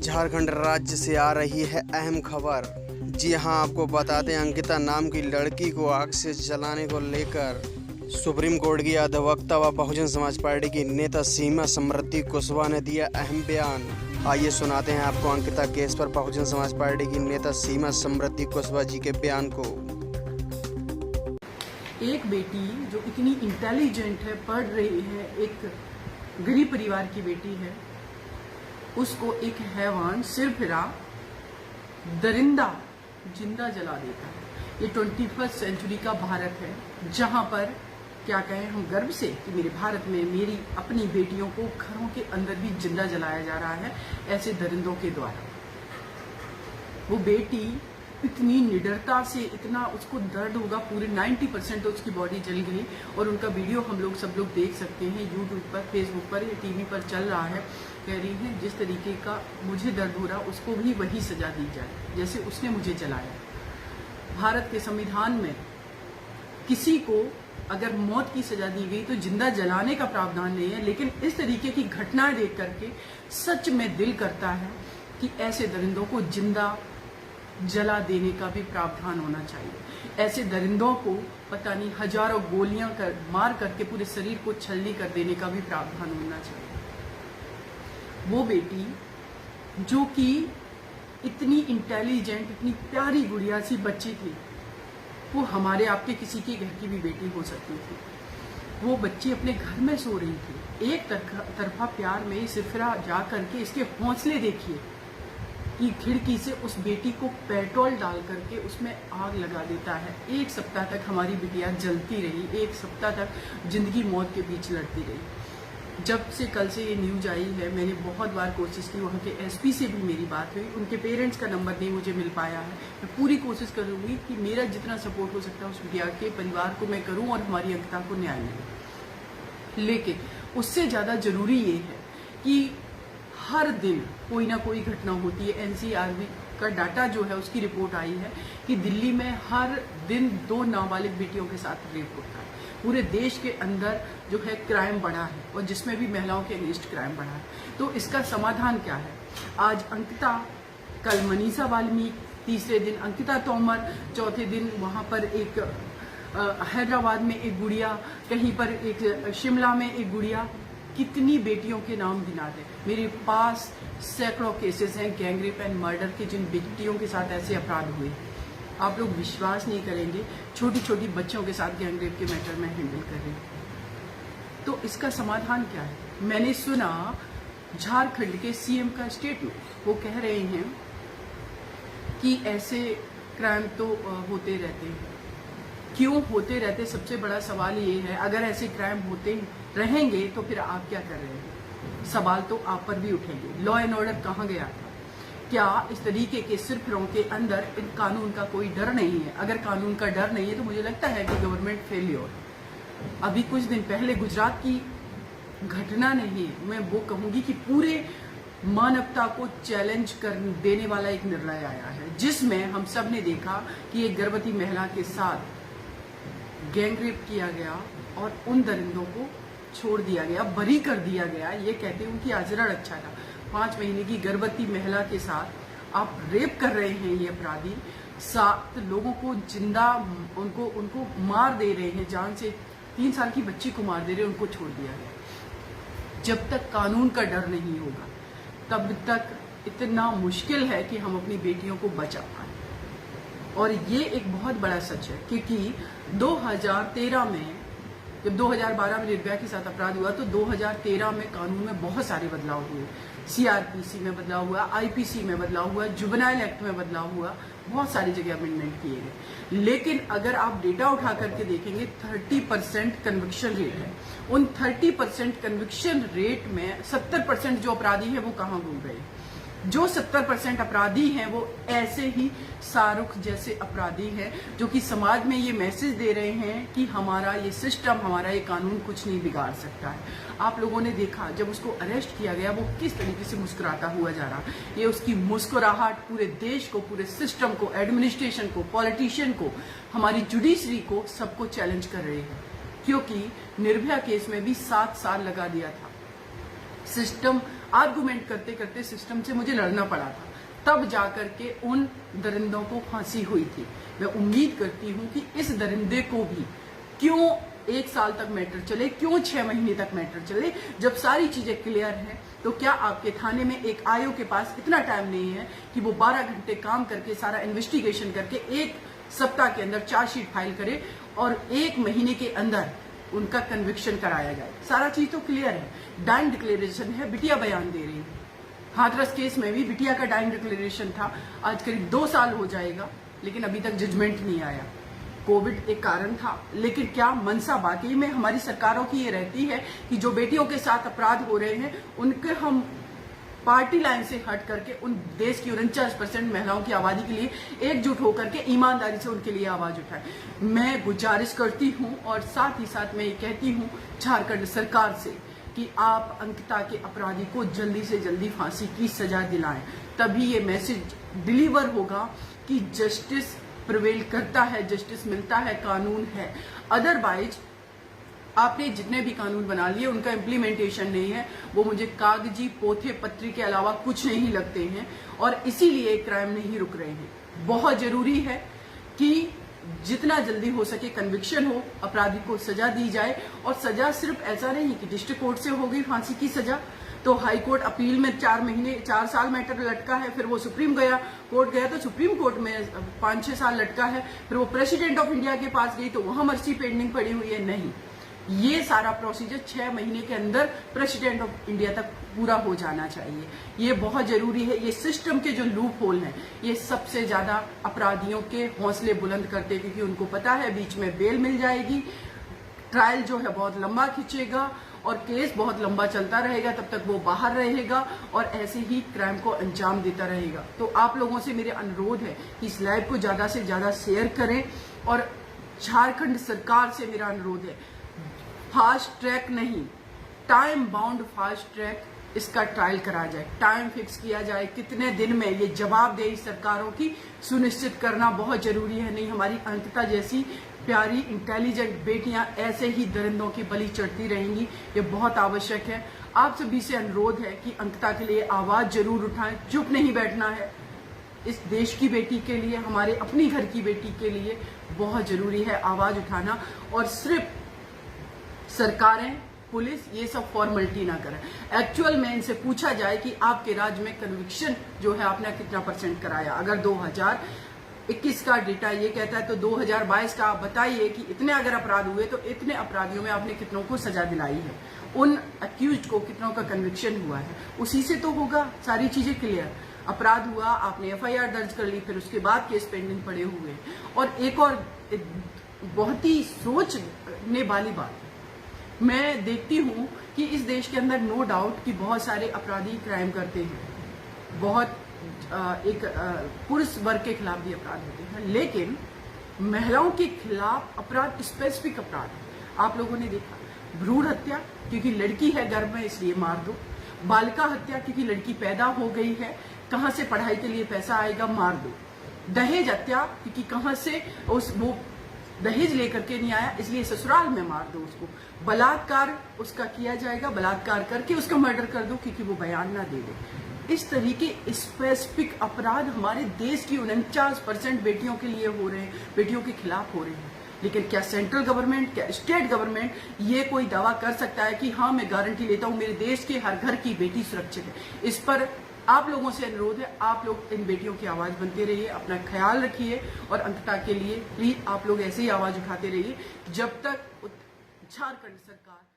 झारखंड राज्य से आ रही है अहम खबर। जी हां, आपको बताते हैं अंकिता नाम की लड़की को आग से जलाने को लेकर सुप्रीम कोर्ट की अधिवक्ता व बहुजन समाज पार्टी की नेता सीमा समृद्धि कुशवाहा ने दिया अहम बयान। आइए सुनाते हैं आपको अंकिता केस पर बहुजन समाज पार्टी की नेता सीमा समृद्धि कुशवाहा जी के बयान को। एक बेटी जो इतनी इंटेलिजेंट है, पढ़ रही है, एक गरीब परिवार की बेटी है, उसको एक हैवान सिरफिरा दरिंदा जिंदा जला देता है। ये 21st सेंचुरी का भारत है, जहां पर क्या कहें हम गर्व से कि मेरे भारत में मेरी अपनी बेटियों को घरों के अंदर भी जिंदा जलाया जा रहा है ऐसे दरिंदों के द्वारा। वो बेटी इतनी निडरता से, इतना उसको दर्द होगा, पूरे 90% तो उसकी बॉडी जल गई और उनका वीडियो हम लोग सब लोग देख सकते हैं यूट्यूब पर, फेसबुक पर या टीवी पर चल रहा है। कह रही है जिस तरीके का मुझे दर्द हो रहा उसको भी वही सजा दी जाए जैसे उसने मुझे जलाया। भारत के संविधान में किसी को अगर मौत की सजा दी गई तो जिंदा जलाने का प्रावधान नहीं है, लेकिन इस तरीके की घटनाएं देख करके सच में दिल करता है कि ऐसे दरिंदों को जिंदा जला देने का भी प्रावधान होना चाहिए। ऐसे दरिंदों को पता नहीं हजारों गोलियां मार करके पूरे शरीर को छलनी कर देने का भी प्रावधान होना चाहिए। वो बेटी जो कि इतनी इंटेलिजेंट, इतनी प्यारी गुड़िया सी बच्ची थी, वो हमारे आपके किसी के घर की भी बेटी हो सकती थी। वो बच्ची अपने घर में सो रही थी, एक तरफा प्यार में सिरफिरा जा करके इसके हौसले देखिए कि खिड़की से उस बेटी को पेट्रोल डाल करके उसमें आग लगा देता है। एक सप्ताह तक हमारी बिटिया जलती रही, एक सप्ताह तक जिंदगी मौत के बीच लड़ती रही। जब से कल से ये न्यूज आई है, मैंने बहुत बार कोशिश की, वहाँ के एसपी से भी मेरी बात हुई, उनके पेरेंट्स का नंबर नहीं मुझे मिल पाया है। मैं पूरी कोशिश करूँगी कि मेरा जितना सपोर्ट हो सकता है उस बिटिया के परिवार को मैं करूँ और हमारी अंकिता को न्याय मिले। लेकिन उससे ज़्यादा जरूरी ये है कि हर दिन कोई ना कोई घटना होती है। एनसीआरबी का डाटा जो है, उसकी रिपोर्ट आई है कि दिल्ली में हर दिन 2 नाबालिग बेटियों के साथ रेप होता है। पूरे देश के अंदर जो है क्राइम बढ़ा है और जिसमें भी महिलाओं के अगेंस्ट क्राइम बढ़ा है। तो इसका समाधान क्या है? आज अंकिता, कल मनीषा वाल्मीकि, तीसरे दिन अंकिता तोमर, चौथे दिन वहां पर एक हैदराबाद में एक गुड़िया, कहीं पर एक शिमला में एक गुड़िया। कितनी बेटियों के नाम गिना दें। मेरे पास सैकड़ों केसेस हैं गैंग रेप एंड मर्डर के, जिन बेटियों के साथ ऐसे अपराध हुए। आप लोग विश्वास नहीं करेंगे, छोटी छोटी बच्चों के साथ गैंग रेप के मैटर में हैंडल कर रहे हैं। तो इसका समाधान क्या है? मैंने सुना झारखंड के सीएम का स्टेटमेंट, वो कह रहे हैं कि ऐसे क्राइम तो होते रहते हैं। क्यों होते रहते? सबसे बड़ा सवाल ये है, अगर ऐसे क्राइम होते रहेंगे तो फिर आप क्या कर रहे हैं? सवाल तो आप पर भी उठेंगे। लॉ एंड ऑर्डर कहाँ गया था? क्या इस तरीके के सिरफिरों के अंदर इन कानून का कोई डर नहीं है? अगर कानून का डर नहीं है तो मुझे लगता है कि गवर्नमेंट फेलियर। अभी कुछ दिन पहले गुजरात की घटना नहीं है, मैं वो कहूंगी कि पूरे मानवता को चैलेंज कर देने वाला एक निर्णय आया है, जिसमें हम सब ने देखा कि एक गर्भवती महिला के साथ गैंग रेप किया गया और उन दरिंदों को छोड़ दिया गया, बरी कर दिया गया। ये कहते हैं कि आचरण अच्छा था। 5 महीने की गर्भवती महिला के साथ आप रेप कर रहे हैं, ये अपराधी 7 लोगों को जिंदा उनको मार दे रहे हैं, जान से 3 साल की बच्ची को मार दे रहे हैं, उनको छोड़ दिया गया। जब तक कानून का डर नहीं होगा तब तक इतना मुश्किल है कि हम अपनी बेटियों को बचा पाए। और ये एक बहुत बड़ा सच है, क्योंकि 2013 में जब 2012 में निर्भया के साथ अपराध हुआ तो 2013 में कानून में बहुत सारे बदलाव हुए। सीआरपीसी में बदलाव हुआ, आईपीसी में बदलाव हुआ, जुवेनाइल एक्ट में बदलाव हुआ, बहुत सारी जगह अमेंडमेंट किए गए। लेकिन अगर आप डेटा उठा करके देखेंगे 30% कन्विक्शन रेट है। उन 30% कन्विक्शन रेट में 70% जो अपराधी है वो कहाँ घूम रहे हैं? जो 70% अपराधी हैं वो ऐसे ही शाहरुख जैसे अपराधी हैं, जो कि समाज में ये मैसेज दे रहे हैं कि हमारा ये सिस्टम, हमारा ये कानून कुछ नहीं बिगाड़ सकता है। आप लोगों ने देखा जब उसको अरेस्ट किया गया वो किस तरीके से मुस्कुराता हुआ जा रहा। ये उसकी मुस्कुराहट पूरे देश को, पूरे सिस्टम को, एडमिनिस्ट्रेशन को, पॉलिटिशियन को, हमारी जुडिशरी को, सबको चैलेंज कर रहे हैं। क्योंकि निर्भया केस में भी 7 साल लगा दिया था। सिस्टम आर्गुमेंट करते करते सिस्टम से मुझे लड़ना पड़ा था, तब जाकर के उन दरिंदों को फांसी हुई थी। मैं उम्मीद करती हूँ कि इस दरिंदे को भी क्यों 1 साल तक मैटर चले, क्यों 6 महीने तक मैटर चले, जब सारी चीजें क्लियर हैं तो क्या आपके थाने में एक आईओ के पास इतना टाइम नहीं है कि वो 12 घंटे काम करके सारा इन्वेस्टिगेशन करके 1 सप्ताह के अंदर चार्जशीट फाइल करे और 1 महीने के अंदर उनका कन्विक्शन कराया जाए? सारा चीज तो क्लियर है, डाइंग डिक्लेरेशन है, बिटिया बयान दे रही है। हाथरस केस में भी बिटिया का डाइंग डिक्लेरेशन था, आज करीब 2 साल हो जाएगा, लेकिन अभी तक जजमेंट नहीं आया। कोविड एक कारण था, लेकिन क्या मंशा बाकी में हमारी सरकारों की ये रहती है कि जो बेटियों के साथ अपराध हो रहे हैं उनके हम पार्टी लाइन से हट करके उन देश की 49% महिलाओं की आबादी के लिए एकजुट होकर के ईमानदारी से उनके लिए आवाज उठाएं? मैं गुजारिश करती हूं और साथ ही साथ मैं ये कहती हूं झारखंड सरकार से कि आप अंकिता के अपराधी को जल्दी से जल्दी फांसी की सजा दिलाएं, तभी ये मैसेज डिलीवर होगा कि जस्टिस प्रिवेल करता है, जस्टिस मिलता है, कानून है। अदरवाइज आपने जितने भी कानून बना लिए उनका इम्प्लीमेंटेशन नहीं है, वो मुझे कागजी पोथे पत्री के अलावा कुछ नहीं लगते हैं और इसीलिए क्राइम नहीं रुक रहे हैं। बहुत जरूरी है कि जितना जल्दी हो सके कन्विक्शन हो, अपराधी को सजा दी जाए। और सजा सिर्फ ऐसा नहीं कि डिस्ट्रिक्ट कोर्ट से हो गई फांसी की सजा, तो हाई कोर्ट अपील में 4 साल मैटर लटका है, फिर वो सुप्रीम कोर्ट गया तो सुप्रीम कोर्ट में 5-6 साल लटका है, फिर वो प्रेसिडेंट ऑफ इंडिया के पास गई तो वहां मर्सी पेंडिंग पड़ी हुई है। नहीं, ये सारा प्रोसीजर 6 महीने के अंदर प्रेसिडेंट ऑफ इंडिया तक पूरा हो जाना चाहिए। ये बहुत जरूरी है। ये सिस्टम के जो लूप होल हैं, ये सबसे ज्यादा अपराधियों के हौसले बुलंद करते हैं, क्योंकि उनको पता है बीच में बेल मिल जाएगी, ट्रायल जो है बहुत लंबा खींचेगा और केस बहुत लंबा चलता रहेगा, तब तक वो बाहर रहेगा और ऐसे ही क्राइम को अंजाम देता रहेगा। तो आप लोगों से मेरे अनुरोध है कि इस लाइव को ज्यादा से ज्यादा शेयर करें और झारखंड सरकार से मेरा अनुरोध है, फास्ट ट्रैक नहीं, टाइम बाउंड फास्ट ट्रैक इसका ट्रायल करा जाए, टाइम फिक्स किया जाए, कितने दिन में ये जवाबदेही सरकारों की सुनिश्चित करना बहुत जरूरी है। नहीं हमारी अंकिता जैसी प्यारी इंटेलिजेंट बेटियां ऐसे ही दरिंदों की बलि चढ़ती रहेंगी, ये बहुत आवश्यक है। आप सभी से अनुरोध है कि अंकिता के लिए आवाज जरूर उठाएं, चुप नहीं बैठना है। इस देश की बेटी के लिए, हमारे अपनी घर की बेटी के लिए बहुत जरूरी है आवाज उठाना। और सिर्फ सरकारें, पुलिस ये सब फॉर्मेलिटी ना करें। एक्चुअल में इनसे पूछा जाए कि आपके राज्य में कन्विक्शन जो है आपने कितना % कराया। अगर 2021 का डेटा ये कहता है तो 2022 का आप बताइए कि इतने अगर अपराध हुए तो इतने अपराधियों में आपने कितनों को सजा दिलाई है, उन अक्यूज्ड को कितनों का कन्विक्शन हुआ है, उसी से तो होगा सारी चीजें क्लियर। अपराध हुआ, आपने FIR दर्ज कर ली, फिर उसके बाद केस पेंडिंग पड़े हुए। और एक और बहुत ही सोचने वाली बात, मैं देखती हूँ कि इस देश के अंदर नो डाउट कि बहुत सारे अपराधी क्राइम करते हैं, बहुत पुरुष वर्ग के खिलाफ भी अपराध होते हैं, लेकिन महिलाओं के खिलाफ अपराध स्पेसिफिक अपराध है। आप लोगों ने देखा भ्रूण हत्या, क्योंकि लड़की है गर्भ में इसलिए मार दो। बालिका हत्या, क्योंकि लड़की पैदा हो गई है, कहाँ से पढ़ाई के लिए पैसा आएगा, मार दो। दहेज हत्या, क्योंकि कहाँ से वो दहेज लेकर के नहीं आया, इसलिए ससुराल में मार दो उसको। बलात्कार उसका किया जाएगा, बलात्कार करके उसका मर्डर कर दो क्योंकि वो बयान ना दे दे। इस तरीके स्पेसिफिक अपराध हमारे देश की 49% बेटियों के लिए हो रहे हैं, बेटियों के खिलाफ हो रहे हैं। लेकिन क्या सेंट्रल गवर्नमेंट, क्या स्टेट गवर्नमेंट ये कोई दावा कर सकता है कि हाँ मैं गारंटी लेता हूं मेरे देश के हर घर की बेटी सुरक्षित है? इस पर आप लोगों से अनुरोध है, आप लोग इन बेटियों की आवाज बनते रहिए, अपना ख्याल रखिए और अंकिता के लिए प्लीज आप लोग ऐसे ही आवाज उठाते रहिए जब तक झारखंड सरकार